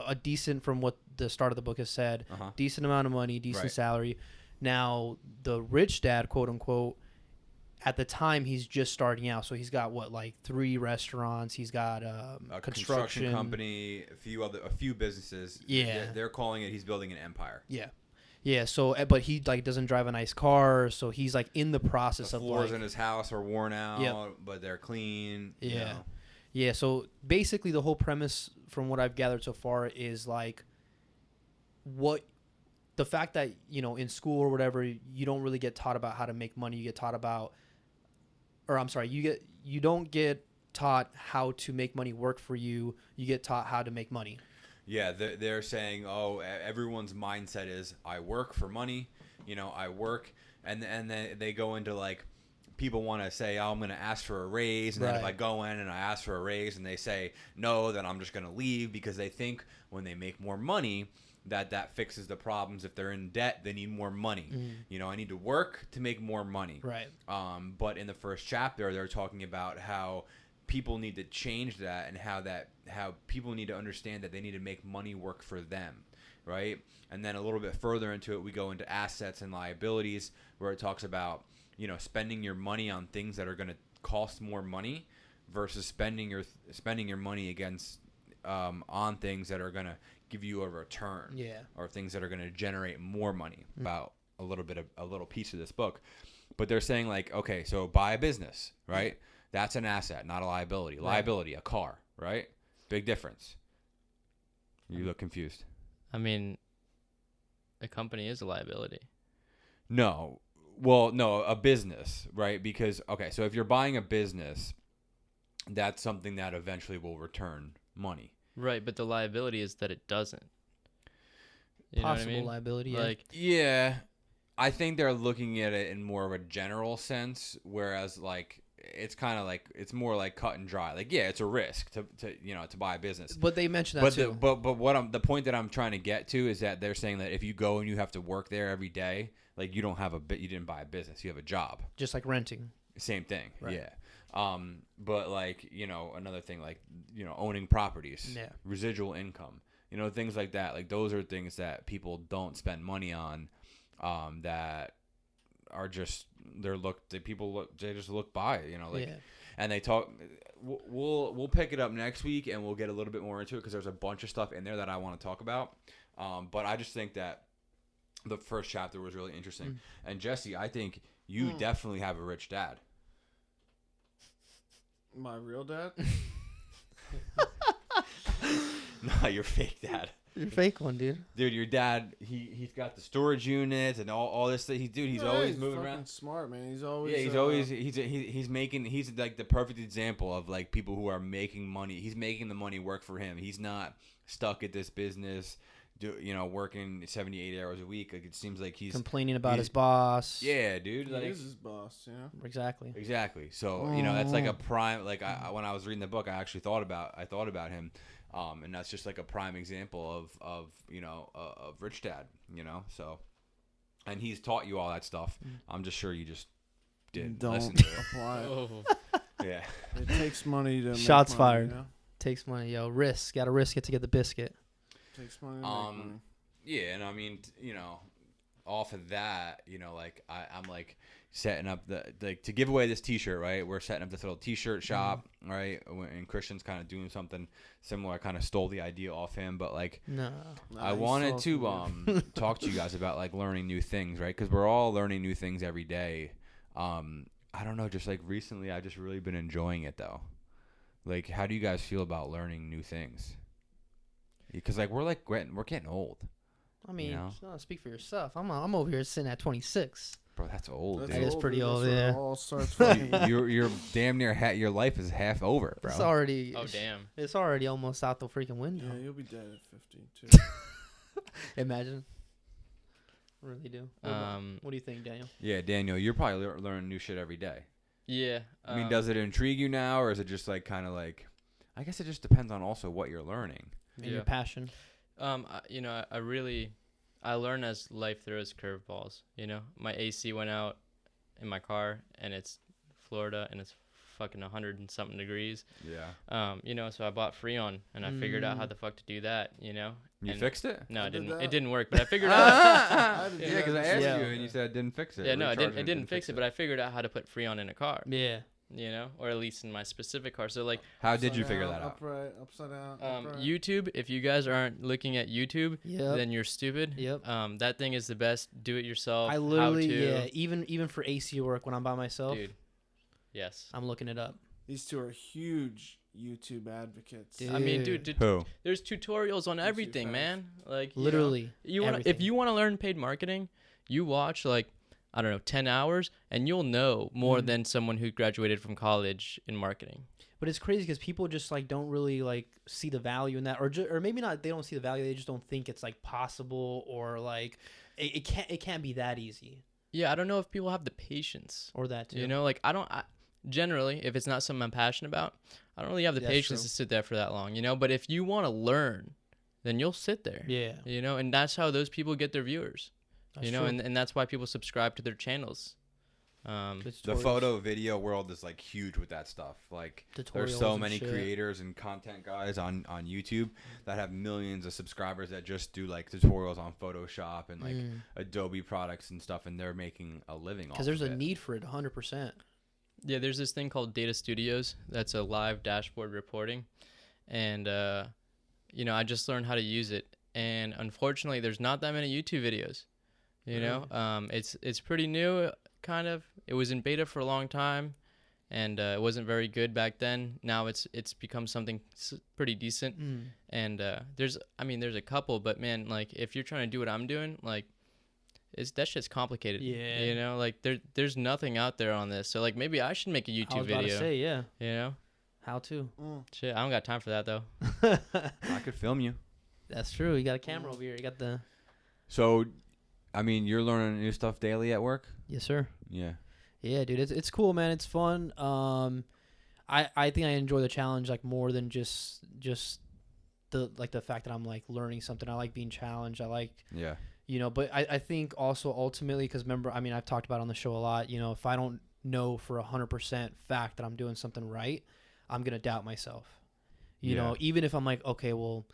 a decent, from what the start of the book has said, Uh-huh. decent amount of money, decent Right. salary. Now, the rich dad, quote unquote, at the time he's just starting out. So he's got like 3 restaurants. He's got A construction company, a few businesses. Yeah. They're calling it. He's building an empire. Yeah. Yeah. So, but he like doesn't drive a nice car. So he's like in the process The of floors like, in his house are worn out, Yep. but they're clean. you Yeah. know. Yeah, so basically the whole premise from what I've gathered so far is like the fact that, in school or whatever, you don't really get taught about how to make money. You get taught about, or I'm sorry, you don't get taught how to make money work for you. You get taught how to make money. Yeah, they're saying, everyone's mindset is I work for money, I work, and then they go into like, people want to say, I'm going to ask for a raise, and then if Right. I go in and I ask for a raise and they say no, then I'm just going to leave, because they think when they make more money that fixes the problems. If they're in debt, they need more money. I need to work to make more money. Right. But in the first chapter, they're talking about how people need to change that, and how people need to understand that they need to make money work for them, right? And then a little bit further into it, we go into assets and liabilities, where it talks about spending your money on things that are going to cost more money versus spending your money against on things that are going to give you a return. Yeah. Or things that are going to generate more money. About a little piece of this book. But they're saying like, okay, so buy a business, right? That's an asset, not a liability. Right. Liability, a car, right? Big difference. You look confused. I mean, a company is a liability. No. Well, no, a business, right? Because, okay, so if you're buying a business, that's something that eventually will return money. Right, but the liability is that it doesn't. You know Possible what I mean? liability. Yeah. Like, Yeah. I think they're looking at it in more of a general sense, whereas, like, it's kind of like, it's more like cut and dry. Like, yeah, it's a risk to buy a business. But they mentioned that too. But the point that I'm trying to get to is that they're saying that if you go and you have to work there every day, like you didn't buy a business, you have a job. Just like renting. Same thing. Right. Yeah. But like, another thing, like, owning properties, Yeah. residual income, things like that. Like, those are things that people don't spend money on, that are just, they just look by, like, Yeah. and they talk. We'll pick it up next week and we'll get a little bit more into it, because there's a bunch of stuff in there that I want to talk about. But I just think that the first chapter was really interesting. And Jesse, I think you definitely have a rich dad. My real dad? No, your fake dad. Your fake one, dude. Dude, your dad, he's got the storage units and all this stuff. He's Yeah, always he's moving fucking around. smart, man. He's always Yeah, he's like the perfect example of like people who are making money. He's making the money work for him. He's not stuck at this business, working 78 hours a week. Like, it seems like he's Complaining about his boss. Yeah, dude. he Like, is his boss, Exactly. exactly. So that's like a prime. Like, when I was reading the book, I actually thought about him, and that's just like a prime example of rich dad. So, and he's taught you all that stuff. I'm just sure you just didn't Don't listen to it. apply it. oh, Yeah. It takes money to Shots make money, fired. You know? Takes money, yo. Risk. Gotta risk it to get the biscuit. Takes money to make money. Yeah, and I mean, off of that, like I'm like setting up to give away this T-shirt, right? We're setting up this little T-shirt shop, right? And Christian's kind of doing something similar. I kind of stole the idea off him, but like No. I wanted to talk to you guys about like learning new things, right? Because we're all learning new things every day. I don't know, just like recently, I just really been enjoying it though. Like, how do you guys feel about learning new things? Because like we're getting old. I mean, You know? speak for yourself. I'm over here sitting at 26. Bro, that's old, That's That is dude. pretty dude. old, That's when yeah. it all starts fucking- You're damn near your life is half over, bro. It's already. Oh damn. It's already almost out the freaking window. Yeah, you'll be dead at 50 too. Imagine. Really do. What do you think, Daniel? Yeah, Daniel, you're probably learning new shit every day. Yeah. I mean, does it intrigue you now, or is it just like kind of like? I guess it just depends on also what you're learning. And your Yeah. passion. I learn as life throws curveballs. My AC went out in my car, and it's Florida, and it's fucking 100 and something degrees. Yeah. So I bought Freon, and I figured out how the fuck to do that. You And- fixed it? No, I it did didn't. that. It didn't work, but I figured out. I did Yeah, that because I this asked Yeah. you and you said it didn't fix it. Yeah, no, it Recharging didn't. It didn't fix it, but I figured out how to put Freon in a car. Yeah. Or at least in my specific car. So like, How did Upside you figure down, that out? Upright, upside down. upright. YouTube. If you guys aren't looking at YouTube, Yep. then you're stupid. Yep. That thing is the best. Do it yourself. I literally, how-to. yeah. Even for AC work when I'm by myself, Dude. Yes. I'm looking it up. These two are huge YouTube advocates. Dude. I mean, dude, Who? there's tutorials on everything, fast. man. Like Literally. you want if everything. you want to learn paid marketing, you watch like I don't know 10 hours, and you'll know more Mm. than someone who graduated from college in marketing. But it's crazy because people just like don't really like see the value in that, or maybe not. They don't see the value. They just don't think it's like possible, or like it can't be that easy, Yeah, I don't know if people have the patience. or that too. Like generally, if it's not something I'm passionate about, I don't really have the That's patience true. to sit there for that long. But if you want to learn, then you'll sit there. Yeah. And that's how those people get their viewers. That's true. And that's why people subscribe to their channels. It's The tutorials. photo video world is like huge with that stuff. Like there's Tutorials so and many shit. creators and content guys on YouTube that have millions of subscribers that just do like tutorials on Photoshop and like Adobe products and stuff, and they're making a living off Because there's of a it. need for it 100%. Yeah, there's this thing called Data Studios. That's a live dashboard reporting. And, I just learned how to use it. And unfortunately, there's not that many YouTube videos. It's pretty new, kind of. It was in beta for a long time, and it wasn't very good back then. Now it's become something pretty decent. And there's a couple, but man, like if you're trying to do what I'm doing, like that shit's complicated. Yeah. Like there's nothing out there on this. So like maybe I should make a I YouTube was about video. to say, yeah. How to? Shit, I don't got time for that though. I could film you. That's true. You got a camera over here. You got the. So, I mean, you're learning new stuff daily at work. Yes, sir. Yeah. Yeah, dude, it's cool, man. It's fun. I think I enjoy the challenge like more than just the fact that I'm like learning something. I like being challenged. I like Yeah. but I think also ultimately because remember, I mean, I've talked about it on the show a lot. If I don't know for 100% fact that I'm doing something right, I'm gonna doubt myself. Even if I'm like, okay, well,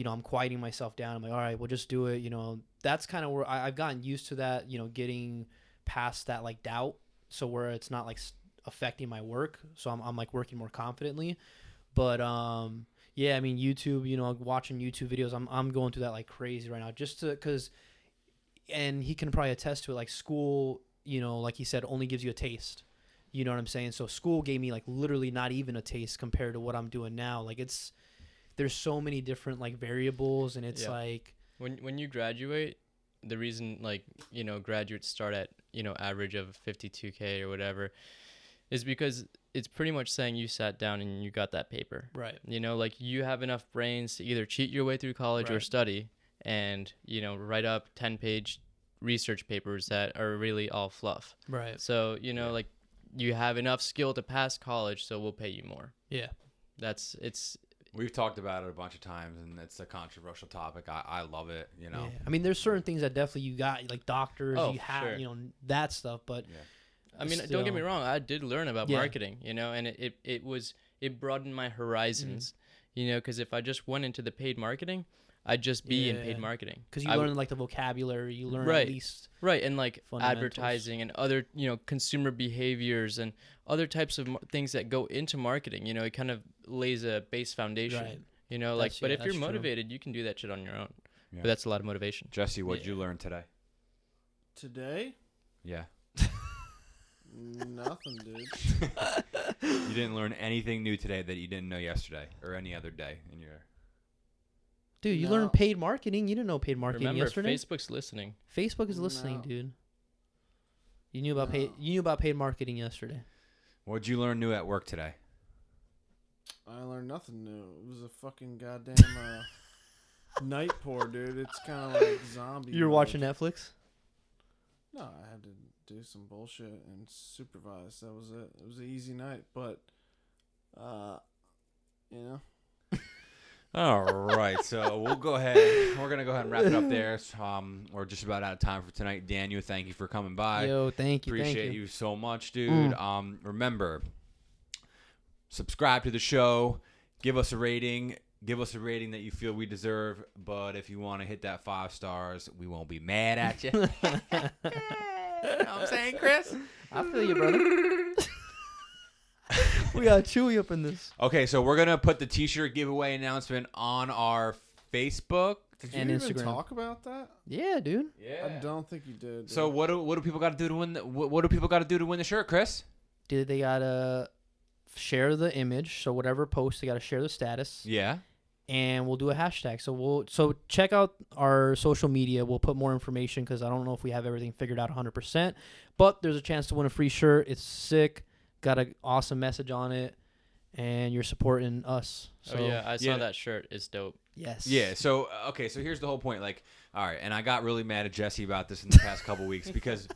I'm quieting myself down. I'm like, all right, we'll just do it. That's kind of where I've gotten used to that. Getting past that like doubt. So where it's not like affecting my work, so I'm like working more confidently. But yeah, I mean YouTube, watching YouTube videos, I'm going through that like crazy right now, just because, and he can probably attest to it. Like school, like he said, only gives you a taste. You know what I'm saying? So school gave me like literally not even a taste compared to what I'm doing now. Like there's so many different like variables, and it's Yeah. like When you graduate, the reason like graduates start at average of 52K or whatever is because it's pretty much saying you sat down and you got that paper. right. Like you have enough brains to either cheat your way through college or Right. study and write up 10-page research papers that are really all fluff. Right. So like you have enough skill to pass college, so we'll pay you more. Yeah. We've talked about it a bunch of times, and it's a controversial topic. I love it. Yeah. I mean, there's certain things that definitely you got, like doctors, Oh, you have, sure. that stuff. But I mean, don't get me still- wrong. I did learn about Yeah. marketing, and it broadened my horizons, because if I just went into the paid marketing, I'd just be in Yeah. paid marketing. Because you I learn like the vocabulary, you learn Right. at least. Right, and like Fundamentals. advertising and other, consumer behaviors and other types of things that go into marketing. It kind of lays a base foundation. Right. But if that's you're true. motivated, you can do that shit on your own. Yeah. But that's a lot of motivation. Jesse, what'd you learn today? Today? Yeah. Nothing, dude. You didn't learn anything new today that you didn't know yesterday or any other day in your. Dude, you No. learned paid marketing. You didn't know paid marketing Remember, yesterday. Facebook's listening. Facebook is listening, No. dude. You knew about paid. No. You knew about paid marketing yesterday. What'd you learn new at work today? I learned nothing new. It was a fucking goddamn night pour, dude. It's kind of like zombie. You were mode. watching Netflix. No, I had to do some bullshit and supervise. That was it. It was an easy night, but, you know. All right, so we'll go ahead. We're gonna go ahead and wrap it up there. We're just about out of time for tonight. Daniel, thank you for coming by. Yo, thank you. Appreciate thank you. you so much, dude. Remember, subscribe to the show. Give us a rating. Give us a rating that you feel we deserve. But if you want to hit that 5 stars, we won't be mad at you. You know what I'm saying, Chris? I feel you, brother. We got Chewy up in this. Okay, so we're gonna put the T-shirt giveaway announcement on our Facebook. Did you And even Instagram. talk about that? Yeah, dude. I don't think you did. Dude. So what do people got to do to win? What do people got to do to win the shirt, Chris? Dude, they gotta share the image. So whatever post, they gotta share the status. Yeah. And we'll do a hashtag. So check out our social media. We'll put more information because I don't know if we have everything figured out 100%. But there's a chance to win a free shirt. It's sick. Got an awesome message on it, and you're supporting us. So Oh yeah, I saw that shirt. It's dope. yes. Yeah. So okay. So here's the whole point. Like, all right, and I got really mad at Jesse about this in the past couple weeks because,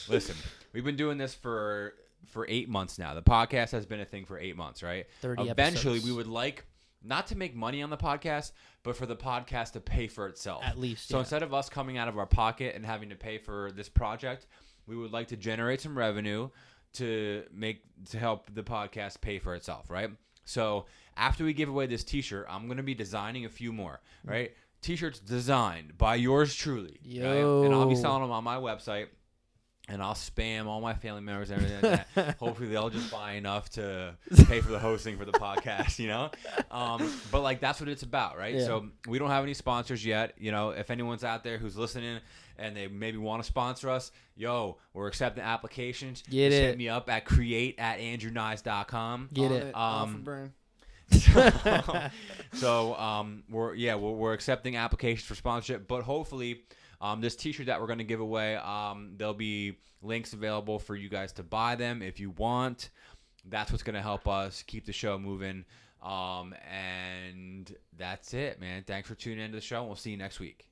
listen, we've been doing this for 8 months now. The podcast has been a thing for 8 months, right? 30 Eventually, episodes. we would like not to make money on the podcast, but for the podcast to pay for itself. At least. So yeah. instead of us coming out of our pocket and having to pay for this project, we would like to generate some revenue to help the podcast pay for itself, right? So after we give away this T-shirt, I'm gonna be designing a few more, right? T-shirts designed by yours truly, right? And I'll be Yo. selling them on my website, and I'll spam all my family members and everything like that. Hopefully they'll just buy enough to pay for the hosting for the podcast, you know? But like that's what it's about, right? Yeah. So we don't have any sponsors yet. You know, if anyone's out there who's listening and they maybe want to sponsor us, yo, we're accepting applications. Get Just it. hit me up at create@andrewnice.com. Get On it. Alpha Brain. We're accepting applications for sponsorship, but hopefully this T-shirt that we're going to give away, there'll be links available for you guys to buy them if you want. That's what's going to help us keep the show moving. And that's it, man. Thanks for tuning into the show, and we'll see you next week.